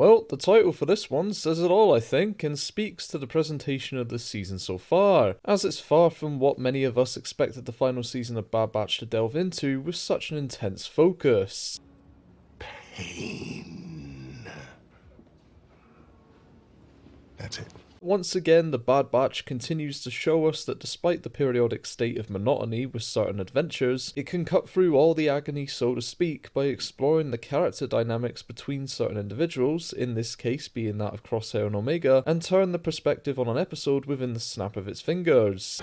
Well, the title for this one says it all, I think, and speaks to the presentation of this season so far, as it's far from what many of us expected the final season of Bad Batch to delve into with such an intense focus. Pain. That's it. Once again, the Bad Batch continues to show us that despite the periodic state of monotony with certain adventures, it can cut through all the agony, so to speak, by exploring the character dynamics between certain individuals, in this case being that of Crosshair and Omega, and turn the perspective on an episode within the snap of its fingers.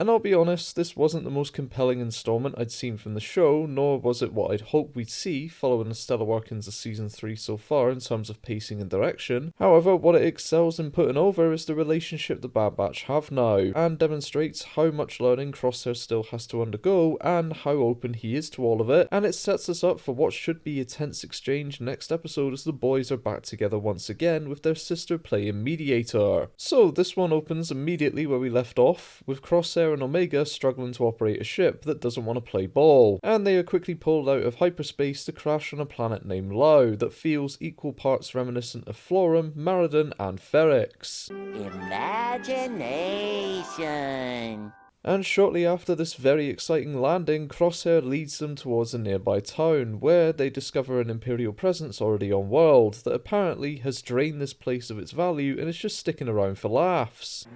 And I'll be honest, this wasn't the most compelling installment I'd seen from the show, nor was it what I'd hoped we'd see following the stellar workings of Season 3 so far in terms of pacing and direction. However, what it excels in putting over is the relationship the Bad Batch have now, and demonstrates how much learning Crosshair still has to undergo, and how open he is to all of it, and it sets us up for what should be a tense exchange next episode as the boys are back together once again with their sister playing mediator. So this one opens immediately where we left off, with Crosshair and Omega struggling to operate a ship that doesn't want to play ball, and they are quickly pulled out of hyperspace to crash on a planet named Lau that feels equal parts reminiscent of Florum, Maridon, and Ferrix. Imagination. And shortly after this very exciting landing, Crosshair leads them towards a nearby town, where they discover an Imperial presence already on world that apparently has drained this place of its value and is just sticking around for laughs.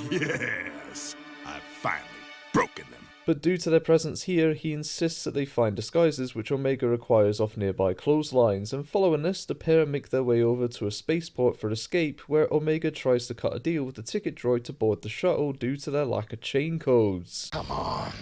Yes, I've finally broken them. But due to their presence here, he insists that they find disguises which Omega acquires off nearby clotheslines, and following this, the pair make their way over to a spaceport for escape, where Omega tries to cut a deal with the ticket droid to board the shuttle due to their lack of chain codes. Come on.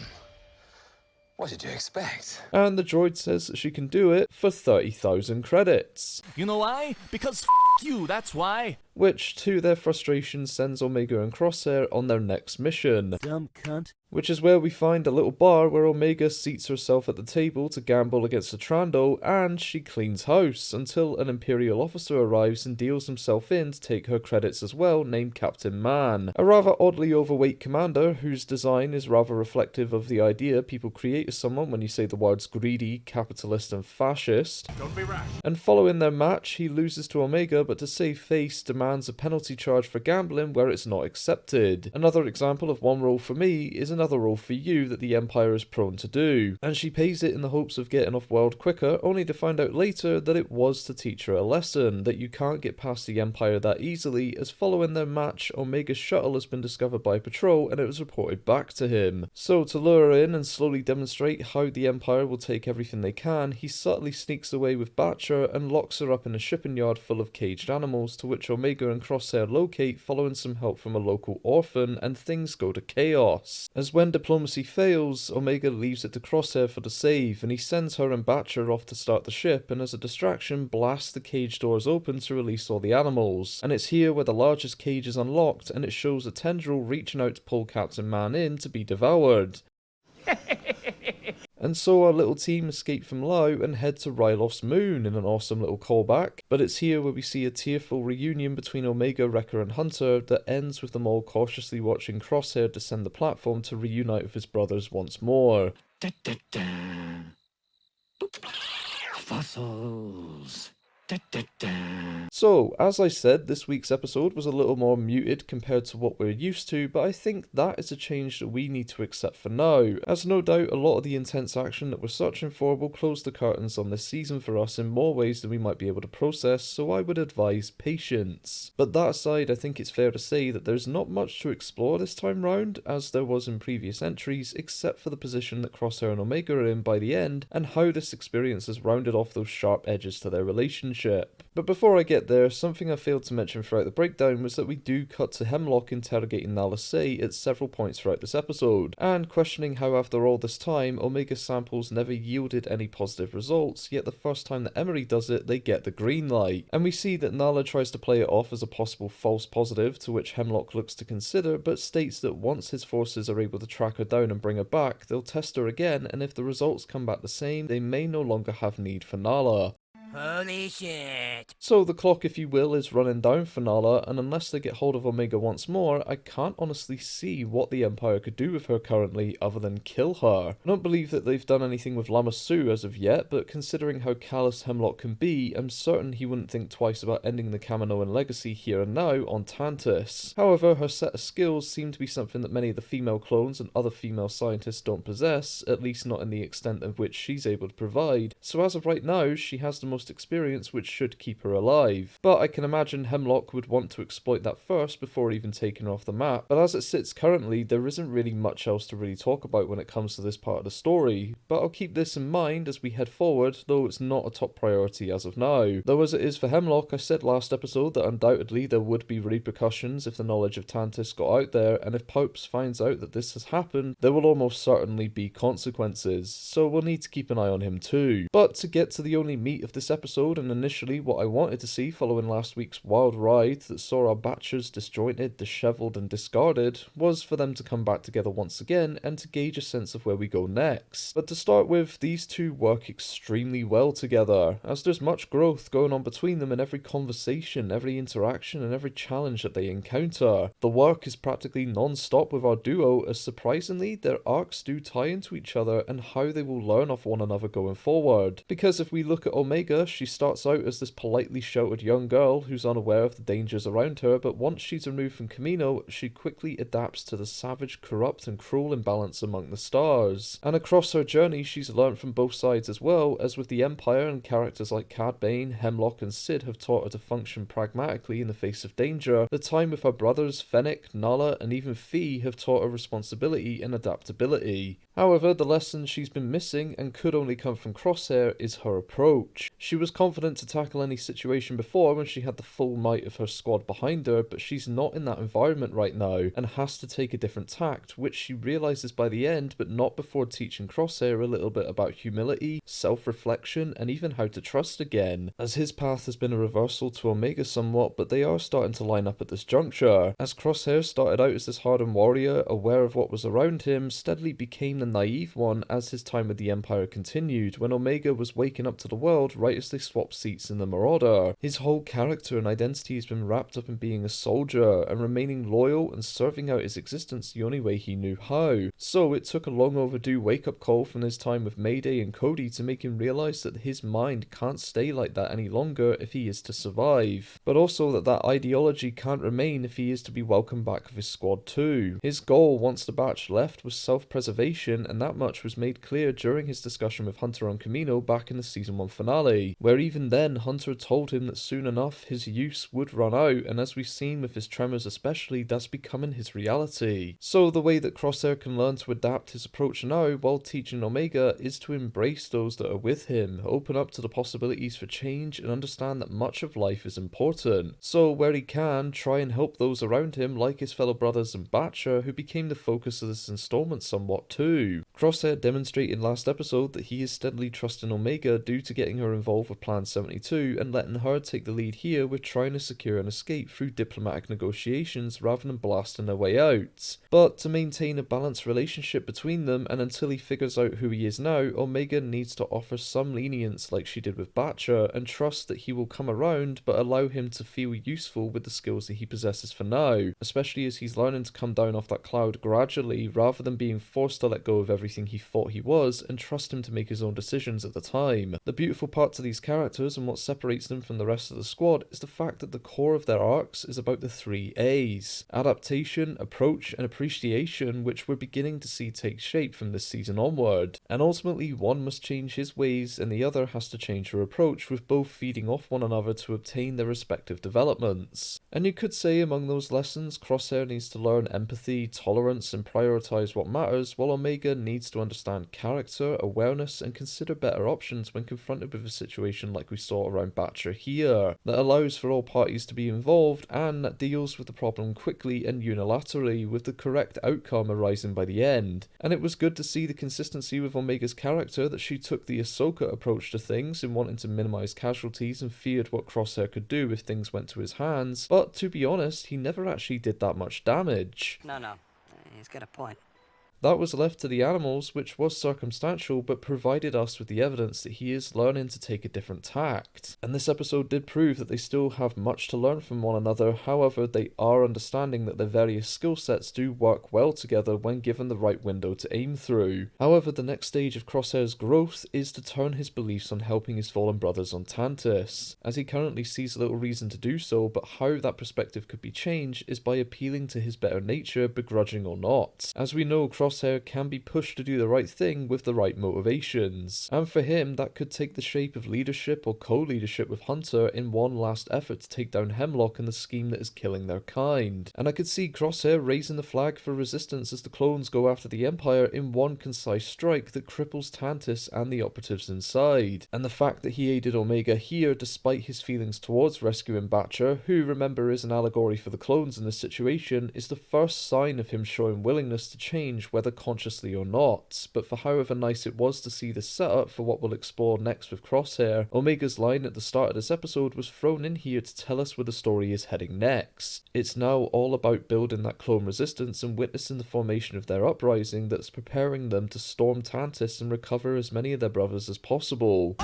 What did you expect? And the droid says that she can do it for 30,000 credits. You know why? Because you, that's why. Which, to their frustration, sends Omega and Crosshair on their next mission. Dumb cunt. Which is where we find a little bar where Omega seats herself at the table to gamble against a Trando, and she cleans house until an Imperial officer arrives and deals himself in to take her credits as well, named Captain Man. A rather oddly overweight commander whose design is rather reflective of the idea people create of someone when you say the words greedy, capitalist, and fascist. Don't be rash. And following their match, he loses to Omega, but to save face, demands a penalty charge for gambling where it's not accepted. Another example of one role for me is another role for you that the Empire is prone to do, and she pays it in the hopes of getting off world quicker, only to find out later that it was to teach her a lesson, that you can't get past the Empire that easily, as following their match, Omega's shuttle has been discovered by Patrol and it was reported back to him. So to lure her in and slowly demonstrate how the Empire will take everything they can, he subtly sneaks away with Batcher and locks her up in a shipping yard full of caged animals, to which Omega and Crosshair locate following some help from a local orphan, and things go to chaos. As when diplomacy fails, Omega leaves it to Crosshair for the save, and he sends her and Batcher off to start the ship, and as a distraction blasts the cage doors open to release all the animals. And it's here where the largest cage is unlocked, and it shows a tendril reaching out to pull Captain Man in to be devoured. And so our little team escape from Lau and head to Ryloth's moon in an awesome little callback, but it's here where we see a tearful reunion between Omega, Wrecker and Hunter that ends with them all cautiously watching Crosshair descend the platform to reunite with his brothers once more. Fossils. So, as I said, this week's episode was a little more muted compared to what we're used to, but I think that is a change that we need to accept for now, as no doubt a lot of the intense action that we're searching for will close the curtains on this season for us in more ways than we might be able to process, so I would advise patience. But that aside, I think it's fair to say that there's not much to explore this time round, as there was in previous entries, except for the position that Crosshair and Omega are in by the end, and how this experience has rounded off those sharp edges to their relationship. But before I get there, something I failed to mention throughout the breakdown was that we do cut to Hemlock interrogating Nala Se at several points throughout this episode, and questioning how after all this time, Omega samples never yielded any positive results, yet the first time that Emery does it, they get the green light. And we see that Nala tries to play it off as a possible false positive, to which Hemlock looks to consider, but states that once his forces are able to track her down and bring her back, they'll test her again, and if the results come back the same, they may no longer have need for Nala. Holy shit. So the clock, if you will, is running down for Nala, and unless they get hold of Omega once more, I can't honestly see what the Empire could do with her currently other than kill her. I don't believe that they've done anything with Lama Su as of yet, but considering how callous Hemlock can be, I'm certain he wouldn't think twice about ending the Kaminoan legacy here and now on Tantus. However, her set of skills seem to be something that many of the female clones and other female scientists don't possess, at least not in the extent of which she's able to provide, so as of right now, she has the most experience, which should keep her alive. But I can imagine Hemlock would want to exploit that first before even taking her off the map. But as it sits currently, there isn't really much else to really talk about when it comes to this part of the story. But I'll keep this in mind as we head forward, though it's not a top priority as of now. Though as it is for Hemlock, I said last episode that undoubtedly there would be repercussions if the knowledge of Tantus got out there, and if Popes finds out that this has happened, there will almost certainly be consequences, so we'll need to keep an eye on him too. But to get to the only meat of this episode, and initially what I wanted to see following last week's wild ride that saw our Batchers disjointed, dishevelled and discarded, was for them to come back together once again and to gauge a sense of where we go next. But to start with, these two work extremely well together, as there's much growth going on between them in every conversation, every interaction and every challenge that they encounter. The work is practically non-stop with our duo, as surprisingly their arcs do tie into each other and how they will learn off one another going forward. Because if we look at Omega, she starts out as this politely sheltered young girl who's unaware of the dangers around her, but once she's removed from Kamino, she quickly adapts to the savage, corrupt and cruel imbalance among the stars. And across her journey, she's learnt from both sides as well, as with the Empire and characters like Cad Bane, Hemlock and Sid have taught her to function pragmatically in the face of danger. The time with her brothers, Fennec, Nala and even Fee have taught her responsibility and adaptability. However, the lesson she's been missing and could only come from Crosshair is her approach. She was confident to tackle any situation before when she had the full might of her squad behind her, but she's not in that environment right now and has to take a different tact, which she realises by the end, but not before teaching Crosshair a little bit about humility, self-reflection and even how to trust again, as his path has been a reversal to Omega somewhat, but they are starting to line up at this juncture. As Crosshair started out as this hardened warrior, aware of what was around him, steadily became the naive one as his time with the Empire continued, when Omega was waking up to the world right as they swapped seats in the Marauder. His whole character and identity has been wrapped up in being a soldier and remaining loyal and serving out his existence the only way he knew how. So it took a long overdue wake-up call from his time with Mayday and Cody to make him realise that his mind can't stay like that any longer if he is to survive, but also that that ideology can't remain if he is to be welcomed back with his squad too. His goal once the batch left was self-preservation, and that much was made clear during his discussion with Hunter on Kamino back in the season 1 finale, where even then Hunter told him that soon enough his use would run out, and as we've seen with his tremors especially, that's becoming his reality. So the way that Crosshair can learn to adapt his approach now while teaching Omega is to embrace those that are with him, open up to the possibilities for change and understand that much of life is important. So where he can, try and help those around him like his fellow brothers and Batcher, who became the focus of this installment somewhat too. Crosshair demonstrated last episode that he is steadily trusting Omega due to getting her involved with Plan 72 and letting her take the lead here with trying to secure an escape through diplomatic negotiations rather than blasting their way out. But to maintain a balanced relationship between them and until he figures out who he is now, Omega needs to offer some lenience like she did with Batcher and trust that he will come around but allow him to feel useful with the skills that he possesses for now, especially as he's learning to come down off that cloud gradually rather than being forced to let go of everything he thought he was and trust him to make his own decisions at the time. The beautiful part to these characters and what separates them from the rest of the squad is the fact that the core of their arcs is about the 3 A's: adaptation, approach and appreciation, which we're beginning to see take shape from this season onward. And ultimately one must change his ways and the other has to change her approach, with both feeding off one another to obtain their respective developments. And you could say among those lessons, Crosshair needs to learn empathy, tolerance and prioritise what matters, while Omega needs to understand character, awareness and consider better options when confronted with a situation like we saw around Batcher here, that allows for all parties to be involved and that deals with the problem quickly and unilaterally, with the correct outcome arising by the end. And it was good to see the consistency with Omega's character, that she took the Ahsoka approach to things in wanting to minimise casualties and feared what Crosshair could do if things went to his hands, but to be honest, he never actually did that much damage. No, he's got a point. That was left to the animals, which was circumstantial, but provided us with the evidence that he is learning to take a different tact. And this episode did prove that they still have much to learn from one another, however, they are understanding that their various skill sets do work well together when given the right window to aim through. However, the next stage of Crosshair's growth is to turn his beliefs on helping his fallen brothers on Tantus, as he currently sees little reason to do so, but how that perspective could be changed is by appealing to his better nature, begrudging or not. As we know, Crosshair can be pushed to do the right thing with the right motivations, and for him that could take the shape of leadership or co-leadership with Hunter in one last effort to take down Hemlock and the scheme that is killing their kind. And I could see Crosshair raising the flag for resistance as the clones go after the Empire in one concise strike that cripples Tantus and the operatives inside. And the fact that he aided Omega here despite his feelings towards rescuing Batcher, who remember is an allegory for the clones in this situation, is the first sign of him showing willingness to change, whether consciously or not. But for however nice it was to see this setup for what we'll explore next with Crosshair, Omega's line at the start of this episode was thrown in here to tell us where the story is heading next. It's now all about building that clone resistance and witnessing the formation of their uprising that's preparing them to storm Tantus and recover as many of their brothers as possible,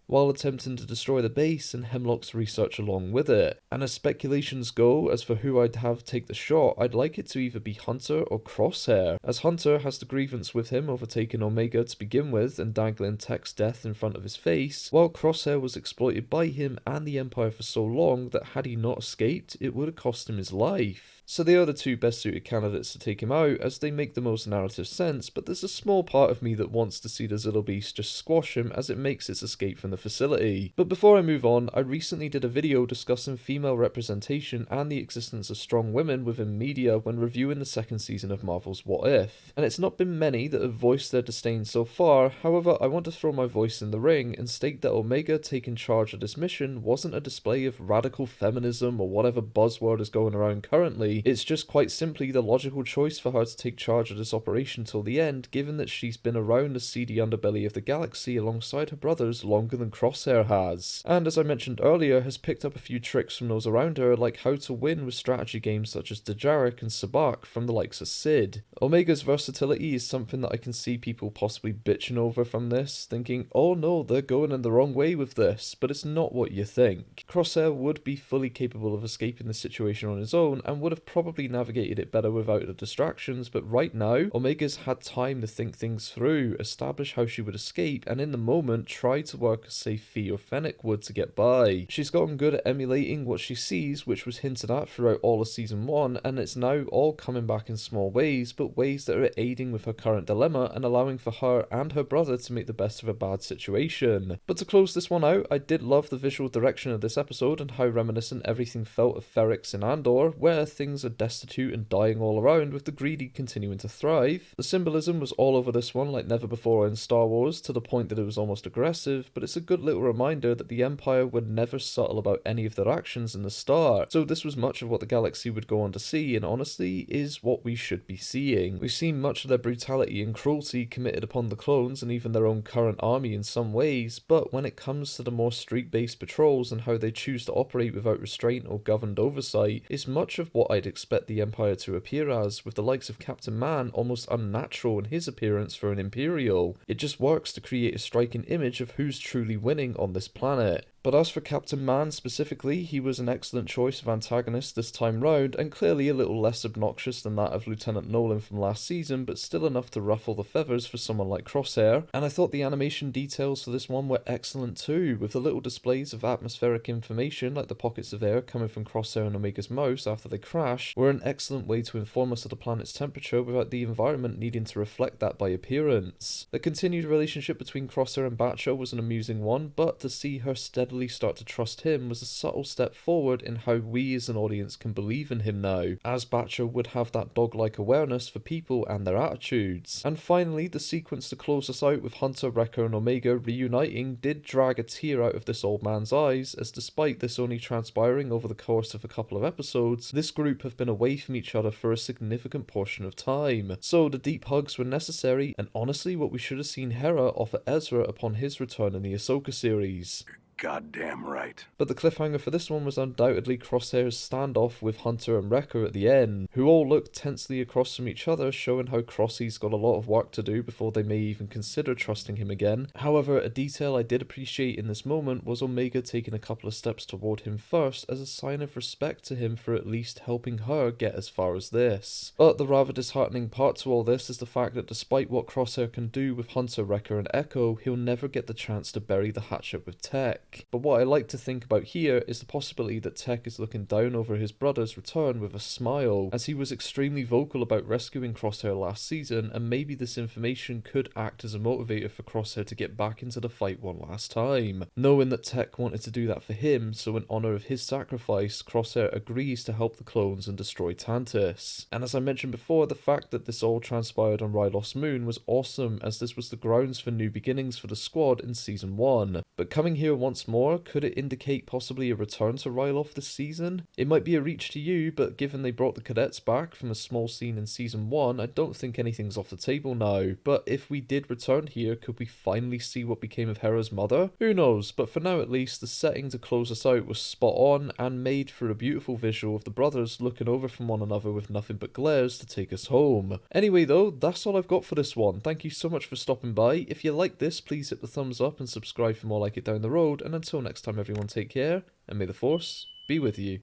while attempting to destroy the base and Hemlock's research along with it. And as speculations go, as for who I'd have take the shot, I'd like it to either be Hunter or Crosshair, as Hunter has the grievance with him over taking Omega to begin with and dangling Tech's death in front of his face, while Crosshair was exploited by him and the Empire for so long that had he not escaped, it would have cost him his life. So they are the two best suited candidates to take him out, as they make the most narrative sense, but there's a small part of me that wants to see the Zillo Beast just squash him as it makes its escape from the facility. But before I move on, I recently did a video discussing female representation and the existence of strong women within media when reviewing the second season of Marvel's What If, and it's not been many that have voiced their disdain so far. However, I want to throw my voice in the ring and state that Omega taking charge of this mission wasn't a display of radical feminism or whatever buzzword is going around currently. It's just quite simply the logical choice for her to take charge of this operation till the end, given that she's been around the seedy underbelly of the galaxy alongside her brothers longer than Crosshair has, and as I mentioned earlier, has picked up a few tricks from those around her, like how to win with strategy games such as Dejarik and Sabacc from the likes of Sid. Omega's versatility is something that I can see people possibly bitching over from this, thinking, oh no, they're going in the wrong way with this, but it's not what you think. Crosshair would be fully capable of escaping the situation on his own, and would have probably navigated it better without the distractions, but right now, Omega's had time to think things through, establish how she would escape, and in the moment, try to work as say Fee or Fennec would to get by. She's gotten good at emulating what she sees, which was hinted at throughout all of season 1, and it's now all coming back in small ways, but ways that are aiding with her current dilemma and allowing for her and her brother to make the best of a bad situation. But to close this one out, I did love the visual direction of this episode and how reminiscent everything felt of Ferrix in Andor, where things are destitute and dying all around with the greedy continuing to thrive. The symbolism was all over this one like never before in Star Wars, to the point that it was almost aggressive, but it's a good little reminder that the Empire were never subtle about any of their actions in the start. So this was much of what the galaxy would go on to see, and honestly is what we should be seeing. We've seen much of their brutality and cruelty committed upon the clones and even their own current army in some ways, but when it comes to the more street-based patrols and how they choose to operate without restraint or governed oversight, is much of what I'd expect the Empire to appear as, with the likes of Captain Man almost unnatural in his appearance for an Imperial. It just works to create a striking image of who's truly winning on this planet. But as for Captain Man specifically, he was an excellent choice of antagonist this time round, and clearly a little less obnoxious than that of Lieutenant Nolan from last season, but still enough to ruffle the feathers for someone like Crosshair. And I thought the animation details for this one were excellent too, with the little displays of atmospheric information like the pockets of air coming from Crosshair and Omega's mouse after they crash were an excellent way to inform us of the planet's temperature without the environment needing to reflect that by appearance. The continued relationship between Crosshair and Batcher was an amusing one, but to see her steadily start to trust him was a subtle step forward in how we as an audience can believe in him now, as Batcher would have that dog-like awareness for people and their attitudes. And finally, the sequence to close us out with Hunter, Wrecker and Omega reuniting did drag a tear out of this old man's eyes, as despite this only transpiring over the course of a couple of episodes, this group have been away from each other for a significant portion of time. So the deep hugs were necessary, and honestly what we should have seen Hera offer Ezra upon his return in the Ahsoka series. goddamn right. But the cliffhanger for this one was undoubtedly Crosshair's standoff with Hunter and Wrecker at the end, who all looked tensely across from each other, showing how Crossy's got a lot of work to do before they may even consider trusting him again. However, a detail I did appreciate in this moment was Omega taking a couple of steps toward him first as a sign of respect to him for at least helping her get as far as this. But the rather disheartening part to all this is the fact that despite what Crosshair can do with Hunter, Wrecker and Echo, he'll never get the chance to bury the hatchet with Tech. But what I like to think about here is the possibility that Tech is looking down over his brother's return with a smile, as he was extremely vocal about rescuing Crosshair last season, and maybe this information could act as a motivator for Crosshair to get back into the fight one last time. Knowing that Tech wanted to do that for him, so in honour of his sacrifice, Crosshair agrees to help the clones and destroy Tantus. And as I mentioned before, the fact that this all transpired on Rylos Moon was awesome, as this was the grounds for new beginnings for the squad in Season 1. But coming here once more, could it indicate possibly a return to Ryloth this season? It might be a reach to you, but given they brought the cadets back from a small scene in Season 1, I don't think anything's off the table now. But if we did return here, could we finally see what became of Hera's mother? Who knows, but for now at least, the setting to close us out was spot on and made for a beautiful visual of the brothers looking over from one another with nothing but glares to take us home. Anyway though, that's all I've got for this one. Thank you so much for stopping by. If you like this, please hit the thumbs up and subscribe for more like it down the road, and until next time everyone, take care, and may the Force be with you.